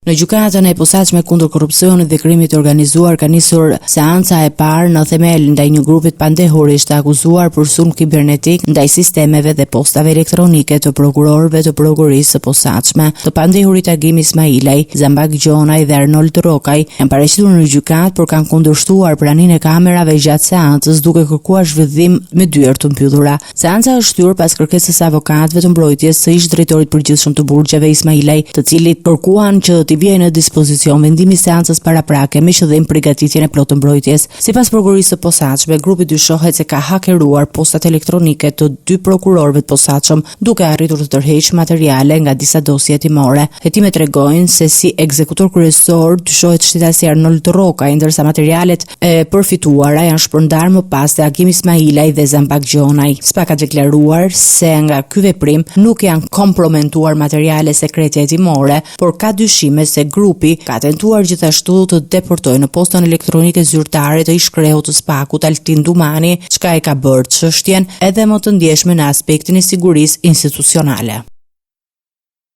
Në gjykatën e posaçme kundër korrupsionit dhe krimit të organizuar ka nisur seanca e parë në themel ndaj një grupi të pandehurish të akuzuar për sulm kibernetik ndaj sistemeve dhe postave elektronike të prokurorëve të prokurisë së posaçme. Të pandehurit Agim Ismailaj, Zambak Gjonaj dhe Arnold Rokaj janë paraqitur në gjykatë por kanë kundërshtuar praninë e kamerave gjatë seancës duke kërkuar zhvillim me dyert të mbyllura. Seanca është hyrë pas kërkesës së avokatëve të mbrojtjes së ish drejtorit përgjithshëm të burgjeve Ismailaj, të cilit kërkuan që t'i vijë në dispozicion vendimi i seancës paraprake me qëllim përgatitjen e plotë mbrojtjes. Sipas prokurisë së posaçme, grupi dyshohet se ka hakeruar postat elektronike të 2 prokurorëve të posaçëm, duke arritur të tërheqë materiale nga disa dosje hetimore. Hetimet tregojnë se si ekzekutor kryesor dyshohet shtetasi Arnold Rokaj, ndërsa materialet e përfituara janë shpërndarë më pas te Agim Ismailaj dhe Zambak Gjonaj. SPA ka deklaruar se nga ky veprim nuk janë kompromentuar materiale sekrete hetimore, por ka dyshime se grupi ka tentuar gjithashtu të deportojë në postën elektronike zyrtare të ish-krehut të SPA-kut Altin Dumani, çka e ka bërë çështjen edhe më të ndjeshme në aspektin e sigurisë institucionale.